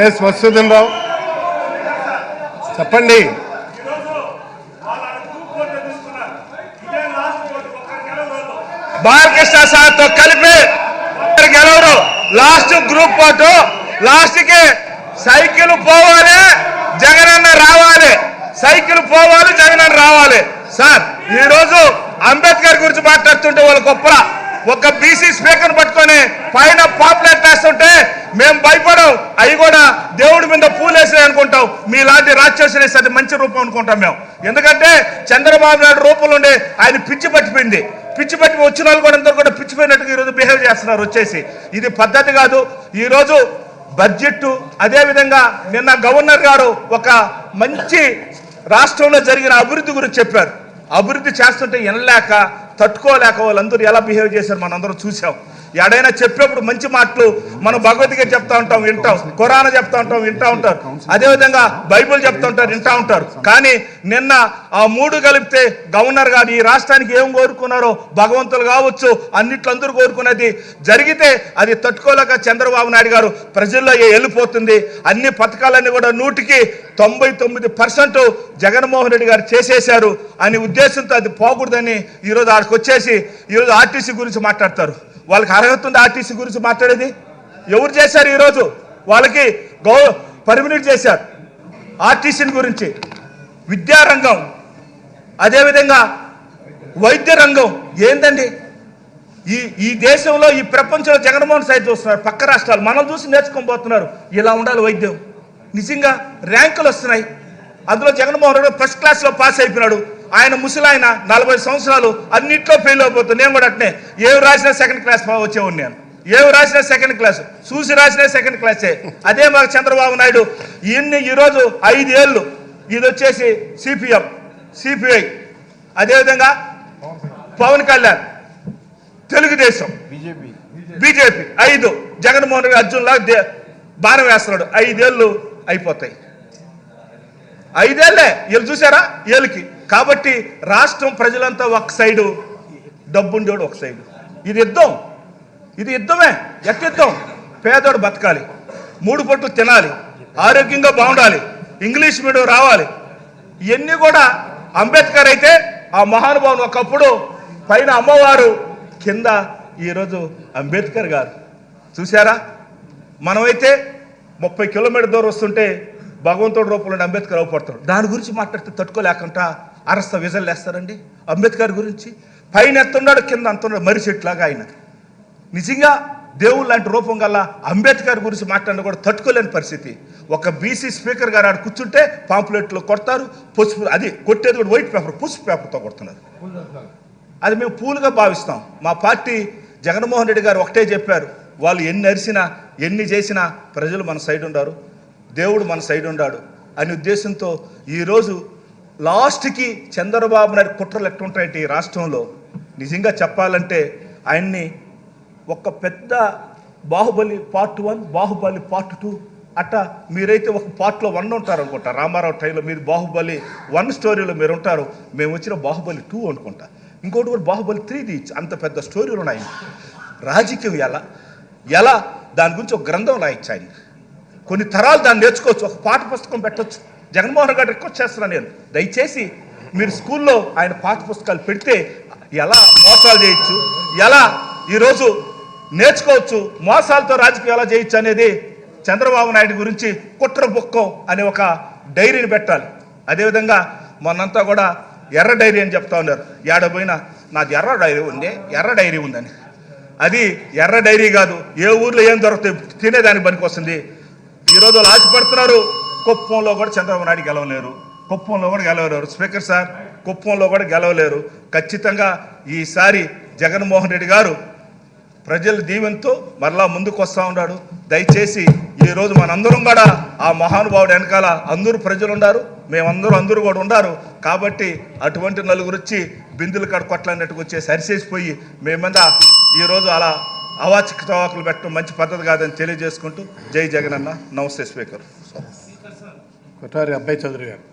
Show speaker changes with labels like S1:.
S1: Yes Madhusudan రావు చెప్పండి.
S2: బాలకృష్ణ సార్తో కలిపి గెలవరు. లాస్ట్ గ్రూప్ ఫోటో లాస్ట్ కి సైకిల్ పోవాలి, జగనన్న రావాలి. సైకిల్ పోవాలి, జగనన్న రావాలి. సార్ ఈ రోజు అంబేద్కర్ గురించి మాట్లాడుతుంటే వాళ్ళ గొప్ప ఒక బీసీ స్పీకర్ పట్టుకొని పైన పాపులర్ వేస్తుంటే మేము భయపడం. అవి కూడా దేవుడి మీద పూలేసి అనుకుంటాం. మీలాంటి రాక్షసులు అది మంచి రూపం అనుకుంటాం మేము. ఎందుకంటే చంద్రబాబు నాయుడు రూపంలో ఉండే ఆయన పిచ్చి పట్టిపోయింది. పిచ్చి పట్టి వచ్చిన వాళ్ళు కూడా అందరూ కూడా పిచ్చిపోయినట్టుగా ఈరోజు బిహేవ్ చేస్తున్నారు. వచ్చేసి ఇది పద్ధతి కాదు. ఈరోజు బడ్జెట్ అదేవిధంగా నిన్న గవర్నర్ గారు ఒక మంచి రాష్ట్రంలో జరిగిన అభివృద్ధి గురించి చెప్పారు. అభివృద్ధి చేస్తుంటే వినలేక తట్టుకోలేక వాళ్ళందరూ ఎలా బిహేవ్ చేశారు మనందరం చూసాం. ఎడైనా చెప్పేప్పుడు మంచి మాటలు మనం భగవద్గీత చెప్తా ఉంటాం, వింటాం. ఖురాన్ చెప్తా ఉంటాం, వింటా ఉంటారు. అదేవిధంగా బైబిల్ చెప్తా ఉంటారు, వింటా ఉంటారు. కానీ నిన్న ఆ మూడు కలిపితే గవర్నర్ గారు ఈ రాష్ట్రానికి ఏం కోరుకున్నారో భగవంతులు కావచ్చు అన్నిట్లో అందరూ కోరుకునేది జరిగితే అది తట్టుకోలేక చంద్రబాబు నాయుడు గారు ప్రజల్లో వెళ్ళిపోతుంది. అన్ని పథకాలన్నీ కూడా 100కి 99% జగన్మోహన్ రెడ్డి గారు చేసేశారు అనే ఉద్దేశంతో అది పోకూడదని ఈరోజు ఆడికి వచ్చేసి ఈరోజు ఆర్టీసీ గురించి మాట్లాడతారు. వాళ్ళకి అర్హత ఉంది ఆర్టీసీ గురించి మాట్లాడేది? ఎవరు చేశారు? ఈరోజు వాళ్ళకి పర్మినెంట్ చేశారు ఆర్టీసీ గురించి. విద్యారంగం అదేవిధంగా వైద్య రంగం ఏందండి? ఈ దేశంలో ఈ ప్రపంచంలో జగన్మోహన్ సైడ్ చూస్తున్నారు. పక్క రాష్ట్రాలు మనం చూసి నేర్చుకొని పోతున్నారు. ఇలా ఉండాలి వైద్యం. నిజంగా ర్యాంకులు వస్తున్నాయి. అందులో జగన్మోహన్ రెడ్డి ఫస్ట్ క్లాస్లో పాస్ అయిపోయినాడు. ఆయన ముసలాయన 40 సంవత్సరాలు అన్నింటిలో ఫెయిల్ అయిపోతుంది. నేను కూడా అట్నే ఏవి రాసినా సెకండ్ క్లాస్ వచ్చేవాడిని. నేను ఏవి రాసినా సెకండ్ క్లాస్, చూసి రాసినా సెకండ్ క్లాసే. అదే మాకు చంద్రబాబు నాయుడు ఈరోజు 5 ఏళ్ళు ఇది వచ్చేసి సిపిఎం, సిపిఐ, అదేవిధంగా పవన్ కళ్యాణ్ తెలుగుదేశం, బీజేపీ 5 జగన్మోహన్ రెడ్డి అర్జున్లా బాణం వేస్తున్నాడు. 5 ఏళ్ళు అయిపోతాయి. 5 ఏళ్ళే వీళ్ళు చూసారా ఏళ్ళకి. కాబట్టి రాష్ట్రం ప్రజలంతా ఒక సైడు, డబ్బుండేవాడు ఒక సైడు. ఇది యుద్ధం, ఇది యుద్ధమే. యుద్ధం. పేదోడు బతకాలి, 3 పూటలు తినాలి, ఆరోగ్యంగా బాగుండాలి, ఇంగ్లీష్ మీడియం రావాలి. ఇవన్నీ కూడా అంబేద్కర్ అయితే ఆ మహానుభావుని ఒకప్పుడు పైన అమ్మవారు, కింద ఈరోజు అంబేద్కర్ గారు. చూసారా? మనమైతే 30 కిలోమీటర్ దూరం వస్తుంటే భగవంతుడి రూపంలో అంబేద్కర్ అవపడతాడు. దాని గురించి మాట్లాడితే తట్టుకోలేకుండా అరస్త విజలు వేస్తారండి. అంబేద్కర్ గురించి పైన ఎత్తున్నాడు, కింద అంతున్నాడు, మర్రి చెట్లాగా ఆయన. నిజంగా దేవుడు లాంటి రూపం గల అంబేద్కర్ గురించి మాట్లాడిన కూడా తట్టుకోలేని పరిస్థితి. ఒక బీసీ స్పీకర్ గారు ఆడు కూర్చుంటే పాంప్లెట్లు కొడతారు, పసుపు, అది కొట్టేది కూడా వైట్ పేపర్, పసుపు పేపర్తో కొడుతున్నారు. అది మేము పూలుగా భావిస్తాం. మా పార్టీ జగన్మోహన్ రెడ్డి గారు ఒకటే చెప్పారు, వాళ్ళు ఎన్ని అరిసినా ఎన్ని చేసినా ప్రజలు మన సైడ్ ఉండారు, దేవుడు మన సైడ్ ఉండాడు అనే ఉద్దేశంతో ఈరోజు లాస్ట్కి చంద్రబాబు నాయుడు కుట్రలు ఎట్టుంటాయంటే ఈ రాష్ట్రంలో నిజంగా చెప్పాలంటే ఆయన్ని ఒక పెద్ద బాహుబలి పార్ట్ 1, బాహుబలి పార్ట్ 2 అట్టా మీరైతే ఒక పార్ట్లో 1 ఉంటారు అనుకుంటా. రామారావు టైంలో మీరు బాహుబలి 1 స్టోరీలో మీరు ఉంటారు, మేము వచ్చిన బాహుబలి 2 అనుకుంటా. ఇంకోటి కూడా బాహుబలి 3 తీయచ్చు. అంత పెద్ద స్టోరీలు ఉన్నాయి. రాజకీయం ఎలా దాని గురించి ఒక గ్రంథం రాయొచ్చు. ఆయన కొన్ని తరాలు దాన్ని నేర్చుకోవచ్చు, ఒక పాఠ పుస్తకం పెట్టవచ్చు. జగన్మోహన్ గారు రిక్వెస్ట్ చేస్తున్నాను నేను, దయచేసి మీరు స్కూల్లో ఆయన పాఠ పుస్తకాలు పెడితే ఎలా మోసాలు చేయొచ్చు, ఎలా ఈరోజు నేర్చుకోవచ్చు, మోసాలతో రాజకీయం ఎలా చేయొచ్చు అనేది చంద్రబాబు నాయుడు గురించి కుట్ర బుక్కం అనే ఒక డైరీని పెట్టాలి. అదేవిధంగా మొన్నంతా కూడా ఎర్ర డైరీ అని చెప్తా ఉన్నారు. ఏడపోయినా నాది ఎర్ర డైరీ ఉందని. అది ఎర్ర డైరీ కాదు. ఏ ఊర్లో ఏం దొరుకుతాయి తినేదానికి పనికి వస్తుంది. ఈరోజు వాళ్ళు ఆశపడుతున్నారు. కుప్పంలో కూడా చంద్రబాబు నాయుడు గెలవలేరు, కుప్పంలో కూడా గెలవలేరు. స్పీకర్ సార్, కుప్పంలో కూడా గెలవలేరు. ఖచ్చితంగా ఈసారి జగన్మోహన్ రెడ్డి గారు ప్రజల దీవెనతో మరలా ముందుకు వస్తూ ఉన్నాడు. దయచేసి ఈరోజు మనందరం కూడా ఆ మహానుభావుడు వెనకాల అందరూ ప్రజలు ఉన్నారు, అందరూ కూడా ఉన్నారు. కాబట్టి అటువంటి నలుగురు వచ్చి బిందులు కాడ కొట్లాడినట్టుకు వచ్చేసి అరిసేసిపోయి మేమంతా ఈరోజు అలా అవాచక చవాకులు పెట్టడం మంచి పద్ధతి కాదని తెలియజేసుకుంటూ జై జగన్ అన్న. నమస్తే స్పీకర్.
S1: కొఠారి అబ్బాయి చౌదరి గారు.